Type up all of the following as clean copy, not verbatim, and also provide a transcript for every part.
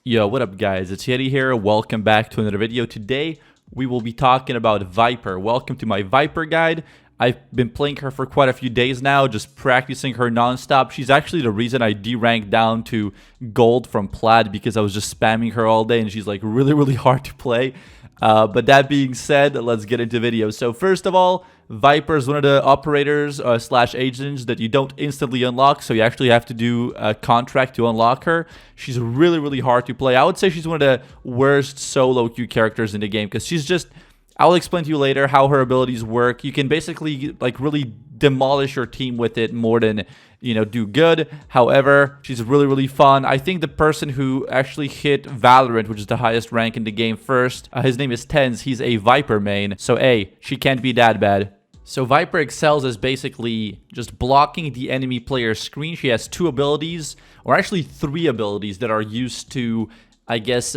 Yo, what up guys? It's Yeti here. Welcome back to another video. Today, we will be talking about Viper. Welcome to my Viper guide. I've been playing her for quite a few days now, just practicing her nonstop. She's actually the reason I deranked down to gold from plat because I was just spamming her all day and she's like really hard to play. But that being said, let's get into video. So first of all, Viper is one of the operators slash agents that you don't instantly unlock, so you actually have to do a contract to unlock her. She's really hard to play. I would say she's one of the worst solo queue characters in the game because she's just... I'll explain to you later how her abilities work. You can basically like really demolish your team with it more than, you know, do good. However, she's really fun. I think the person who actually hit VALORANT, which is the highest rank in the game first, his name is Tens. He's a Viper main. So A, she can't be that bad. So Viper excels as basically just blocking the enemy player's screen. She has two abilities, or actually three abilities that are used to, I guess,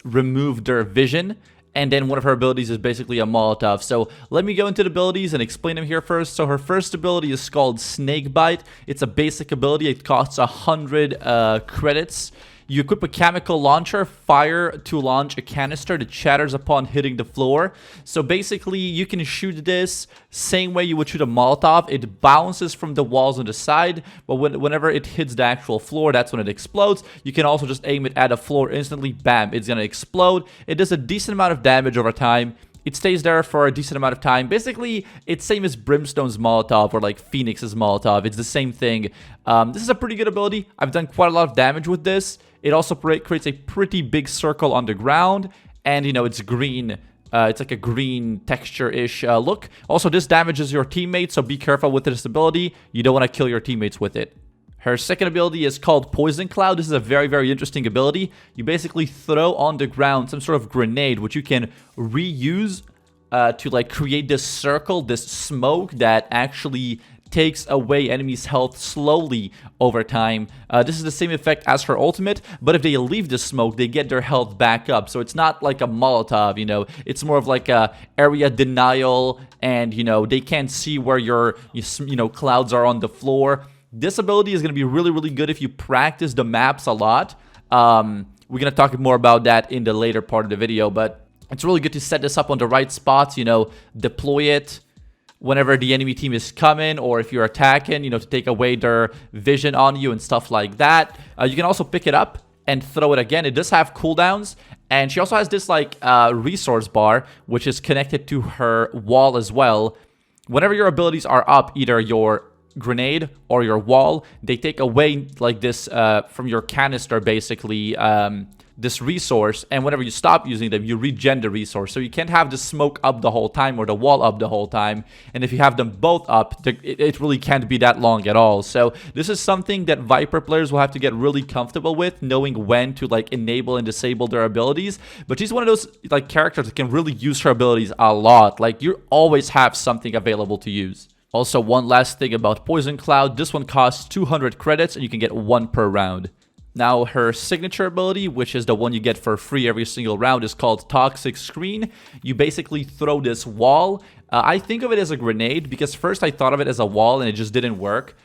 remove their vision. And then one of her abilities is basically a Molotov. So let me go into the abilities and explain them here first. So her first ability is called Snakebite. It's a basic ability. It costs 100 credits. You equip a chemical launcher, fire to launch a canister that shatters upon hitting the floor. So basically, you can shoot this same way you would shoot a Molotov. It bounces from the walls on the side, but whenever it hits the actual floor, that's when it explodes. You can also just aim it at a floor instantly, bam, it's gonna explode. It does a decent amount of damage over time. It stays there for a decent amount of time. Basically, it's same as Brimstone's Molotov or like Phoenix's Molotov. It's the same thing. This is a pretty good ability. I've done quite a lot of damage with this. It also creates a pretty big circle on the ground. And, you know, it's green. It's like a green texture-ish look. Also, this damages your teammates, so be careful with this ability. You don't want to kill your teammates with it. Her second ability is called Poison Cloud. This is a very interesting ability. You basically throw on the ground some sort of grenade, which you can reuse to like create this circle, this smoke that actually takes away enemies' health slowly over time. This is the same effect as her ultimate, but if they leave the smoke, they get their health back up. So it's not like a Molotov, you know. It's more of like a area denial, and, you know, they can't see where your clouds are on the floor. This ability is going to be really good if you practice the maps a lot. We're going to talk more about that in the later part of the video, but it's really good to set this up on the right spots, you know, deploy it whenever the enemy team is coming, or if you're attacking, you know, to take away their vision on you and stuff like that. You can also pick it up and throw it again. It does have cooldowns, and she also has this like resource bar, which is connected to her wall as well. Whenever your abilities are up, either your grenade or your wall, they take away like this from your canister, basically, this resource, and whenever you stop using them, you regen the resource. So you can't have the smoke up the whole time or the wall up the whole time, and if you have them both up, it really can't be that long at all. So this is something that Viper players will have to get really comfortable with, knowing when to like enable and disable their abilities. But she's one of those like characters that can really use her abilities a lot. Like, you always have something available to use. Also, one last thing about Poison Cloud. This one costs 200 credits, and you can get one per round. Now, her signature ability, which is the one you get for free every single round, is called Toxic Screen. You basically throw this wall. I think of it as a grenade because first I thought of it as a wall and it just didn't work.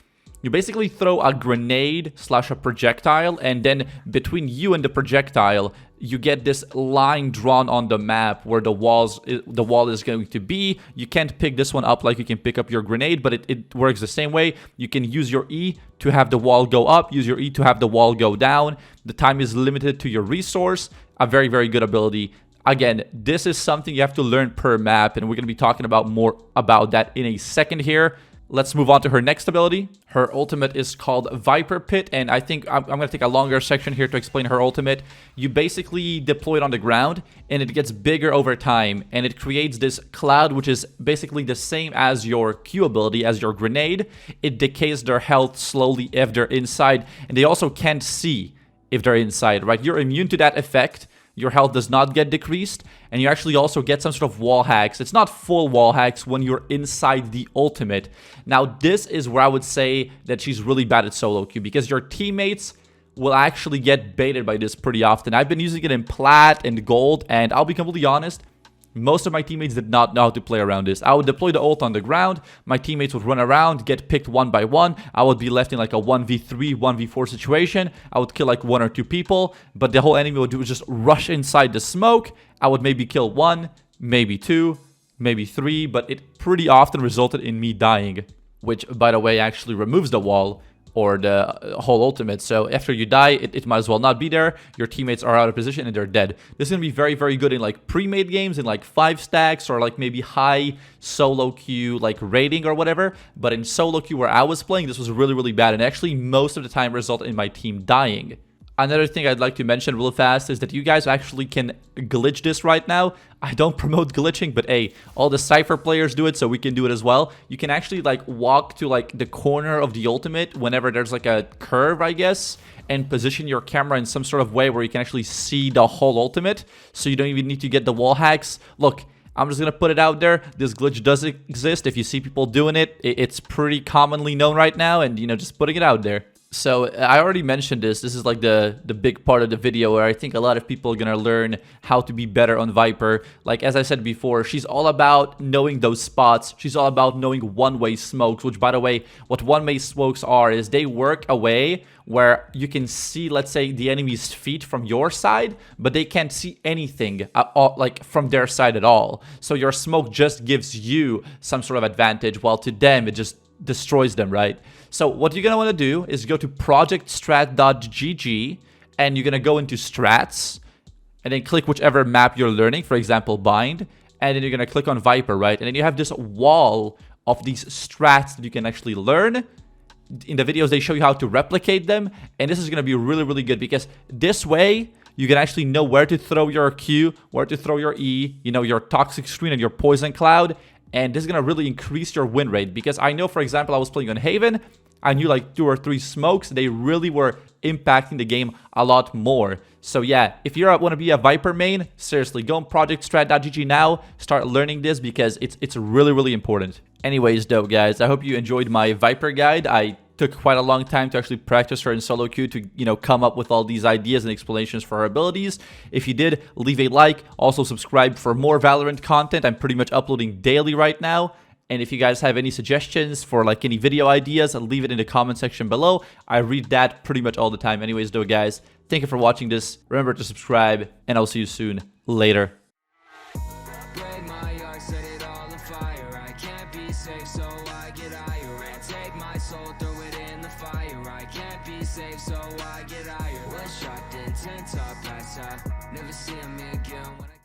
You basically throw a grenade slash a projectile, and then between you and the projectile, you get this line drawn on the map where the wall is going to be. You can't pick this one up like you can pick up your grenade, but it works the same way. You can use your E to have the wall go up, use your E to have the wall go down. The time is limited to your resource. A very good ability. Again, this is something you have to learn per map, and we're going to be talking about more about that in a second here. Let's move on to her next ability. Her ultimate is called Viper Pit, and I think I'm going to take a longer section here to explain her ultimate. You basically deploy it on the ground, and it gets bigger over time, and it creates this cloud, which is basically the same as your Q ability, as your grenade. It decays their health slowly if they're inside, and they also can't see if they're inside, right? You're immune to that effect. Your health does not get decreased, and you actually also get some sort of wall hacks. It's not full wall hacks when you're inside the ultimate. Now, this is where I would say that she's really bad at solo queue, because your teammates will actually get baited by this pretty often. I've been using it in plat and gold, and I'll be completely honest, Most of my teammates did not know how to play around this. I would deploy the ult on the ground, my teammates would run around, get picked one by one, I would be left in like a 1v3, 1v4 situation, I would kill like 1 or 2 people, but the whole enemy would do is just rush inside the smoke, I would maybe kill 1, maybe 2, maybe 3, but it pretty often resulted in me dying, which, by the way, actually removes the wall or the whole ultimate. So after you die, it might as well not be there. Your teammates are out of position and they're dead. This is going to be very, very good in like pre-made games, in like 5 stacks or like maybe high solo queue like rating or whatever. But in solo queue where I was playing, this was really, really bad. And actually most of the time resulted in my team dying. Another thing I'd like to mention real fast is that you guys actually can glitch this right now. I don't promote glitching, but hey, all the Cypher players do it, so we can do it as well. You can actually like walk to like the corner of the ultimate whenever there's like a curve, I guess, and position your camera in some sort of way where you can actually see the whole ultimate, so you don't even need to get the wall hacks. Look, I'm just gonna put it out there. This glitch does exist. If you see people doing it, it's pretty commonly known right now, and you know, just putting it out there. So I already mentioned this. This is like the big part of the video where I think a lot of people are going to learn how to be better on Viper. Like, as I said before, she's all about knowing those spots. She's all about knowing one-way smokes, which, by the way, what one-way smokes are is they work a way where you can see, let's say, the enemy's feet from your side, but they can't see anything like from their side at all. So your smoke just gives you some sort of advantage, while to them, it just destroys them, right? So what you're going to want to do is go to projectstrat.gg and you're going to go into strats and then click whichever map you're learning, for example, bind, and then you're going to click on Viper, right? And then you have this wall of these strats that you can actually learn. In the videos, they show you how to replicate them, and this is going to be really, really good because this way you can actually know where to throw your Q, where to throw your E, you know, your toxic screen and your poison cloud. And this is going to really increase your win rate because I know, for example, I was playing on Haven. I knew like 2 or 3 smokes. They really were impacting the game a lot more. So yeah, if you want to be a Viper main, seriously, go on projectstrat.gg now. Start learning this because it's really, really important. Anyways, though, guys, I hope you enjoyed my Viper guide. I took quite a long time to actually practice her in solo queue to, you know, come up with all these ideas and explanations for her abilities. If you did, leave a like. Also subscribe for more Valorant content. I'm pretty much uploading daily right now. And if you guys have any suggestions for like any video ideas, leave it in the comment section below. I read that pretty much all the time. Anyways, though, guys, thank you for watching this. Remember to subscribe, and I'll see you soon. Later. Safe, so I get higher. Was shot in 10 top, pass out. Never see me again when I